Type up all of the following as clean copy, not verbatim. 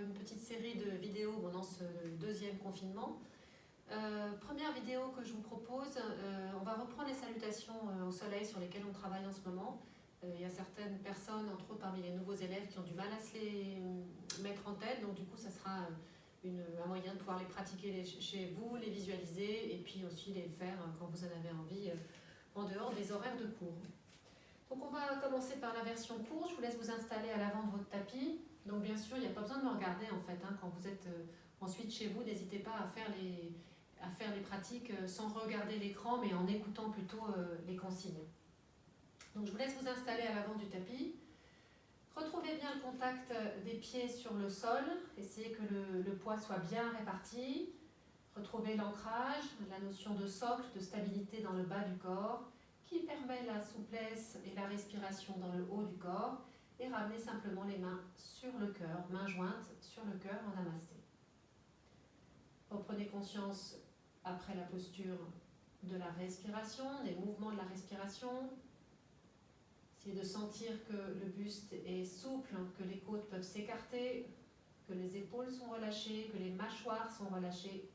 une petite série de vidéos pendant ce deuxième confinement. Première vidéo que je vous propose, on va reprendre les salutations au soleil sur lesquelles on travaille en ce moment. Il y a certaines personnes, entre autres parmi les nouveaux élèves, qui ont du mal à se les mettre en tête, donc du coup ça sera un moyen de pouvoir les pratiquer chez vous, les visualiser et puis aussi les faire quand vous en avez envie en dehors des horaires de cours. Donc on va commencer par la version courte. Je vous laisse vous installer à l'avant de votre tapis. Donc bien sûr, il n'y a pas besoin de me regarder en fait. Quand vous êtes ensuite chez vous, n'hésitez pas à faire les pratiques sans regarder l'écran, mais en écoutant plutôt les consignes. Donc je vous laisse vous installer à l'avant du tapis. Retrouvez bien le contact des pieds sur le sol. Essayez que le poids soit bien réparti. Retrouvez l'ancrage, la notion de socle, de stabilité dans le bas du corps, qui permet la souplesse et la respiration dans le haut du corps, et ramenez simplement les mains sur le cœur, mains jointes sur le cœur en namasté. Reprenez conscience après la posture de la respiration, des mouvements de la respiration. Essayez de sentir que le buste est souple, que les côtes peuvent s'écarter, que les épaules sont relâchées, que les mâchoires sont relâchées.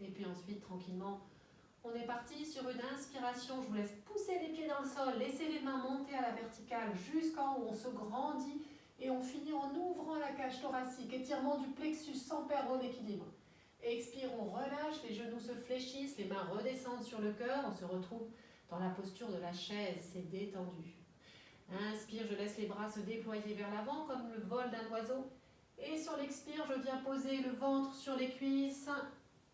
Et puis ensuite, tranquillement, on est parti sur une inspiration. Je vous laisse pousser les pieds dans le sol, laissez les mains monter à la verticale jusqu'en haut. On se grandit et on finit en ouvrant la cage thoracique, étirement du plexus sans perdre l'équilibre. Expire, on relâche, les genoux se fléchissent, les mains redescendent sur le cœur. On se retrouve dans la posture de la chaise, c'est détendu. Inspire, je laisse les bras se déployer vers l'avant comme le vol d'un oiseau. Et sur l'expire, je viens poser le ventre sur les cuisses.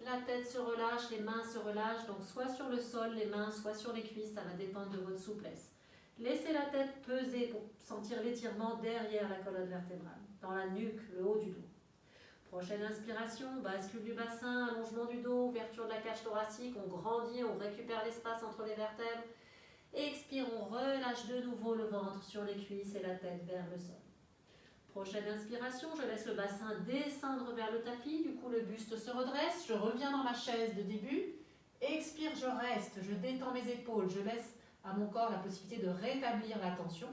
La tête se relâche, les mains se relâchent, donc soit sur le sol, les mains, soit sur les cuisses, ça va dépendre de votre souplesse. Laissez la tête peser pour sentir l'étirement derrière la colonne vertébrale, dans la nuque, le haut du dos. Prochaine inspiration, bascule du bassin, allongement du dos, ouverture de la cage thoracique, on grandit, on récupère l'espace entre les vertèbres. Expire, on relâche de nouveau le ventre sur les cuisses et la tête vers le sol. Prochaine inspiration, je laisse le bassin descendre vers le tapis, du coup le buste se redresse, je reviens dans ma chaise de début. Expire, je reste, je détends mes épaules, je laisse à mon corps la possibilité de rétablir la tension.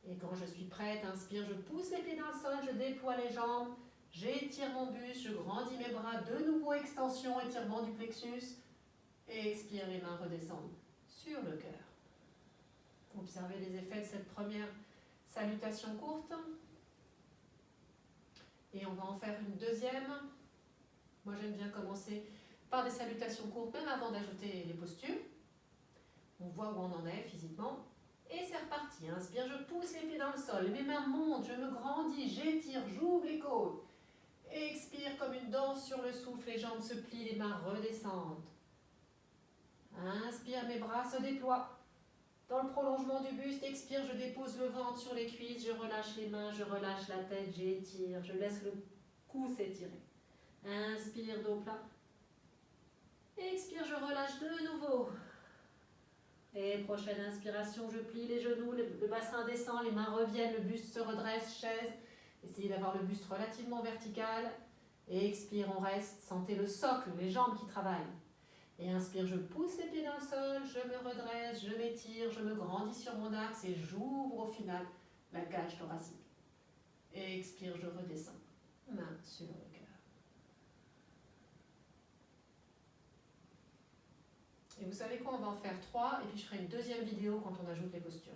Et quand je suis prête, inspire, je pousse les pieds dans le sol, je déploie les jambes, j'étire mon buste, je grandis mes bras, de nouveau extension, étirement du plexus. Et expire, les mains redescendent sur le cœur. Observez les effets de cette première salutation courte. Et on va en faire une deuxième. Moi j'aime bien commencer par des salutations courtes, même avant d'ajouter les postures. On voit où on en est physiquement. Et c'est reparti. Inspire, je pousse les pieds dans le sol. Mes mains montent, je me grandis, j'étire, j'ouvre les côtes. Expire comme une danse sur le souffle, les jambes se plient, les mains redescendent. Inspire, mes bras se déploient. Dans le prolongement du buste, expire, je dépose le ventre sur les cuisses, je relâche les mains, je relâche la tête, j'étire, je laisse le cou s'étirer. Inspire, dos plat. Expire, je relâche de nouveau. Et prochaine inspiration, je plie les genoux, le bassin descend, les mains reviennent, le buste se redresse, chaise. Essayez d'avoir le buste relativement vertical. Et expire, on reste, sentez le socle, les jambes qui travaillent. Et inspire, je pousse les pieds dans le sol, je me redresse, je m'étire, je me grandis sur mon axe et j'ouvre au final la cage thoracique. Et expire, je redescends, main sur le cœur. Et vous savez quoi, on va en faire 3 et puis je ferai une deuxième vidéo quand on ajoute les postures.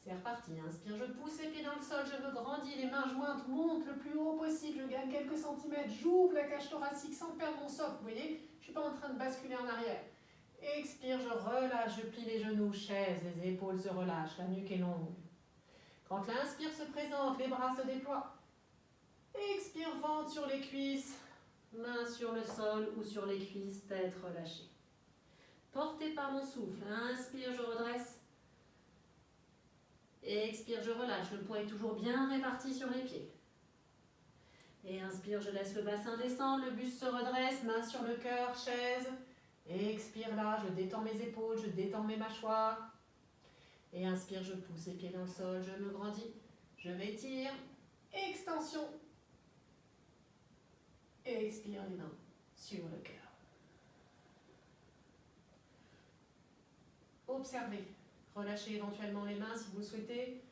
C'est reparti, inspire, je pousse les pieds dans le sol, je me grandis, les mains jointes montent le plus haut possible, je gagne quelques centimètres, j'ouvre la cage thoracique sans perdre mon socle, vous voyez, je ne suis pas en train de basculer en arrière. Expire, je relâche, je plie les genoux, chaise, les épaules se relâchent, la nuque est longue. Quand l'inspire se présente, les bras se déploient. Expire, ventre sur les cuisses, mains sur le sol ou sur les cuisses, tête relâchée. Porté par mon souffle, inspire, je redresse. Et expire, je relâche, le poids est toujours bien réparti sur les pieds. Et inspire, je laisse le bassin descendre, le buste se redresse, main sur le cœur, chaise. Et expire là, je détends mes épaules, je détends mes mâchoires. Et inspire, je pousse les pieds dans le sol, je me grandis, je m'étire. Extension. Et expire, les mains sur le cœur. Observez Relâchez éventuellement les mains si vous le souhaitez.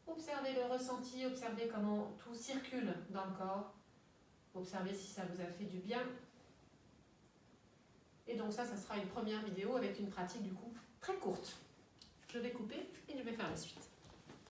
Observez le ressenti, observez comment tout circule dans le corps. Observez si ça vous a fait du bien. Et donc ça sera une première vidéo avec une pratique du coup très courte. Je vais couper et je vais faire la suite.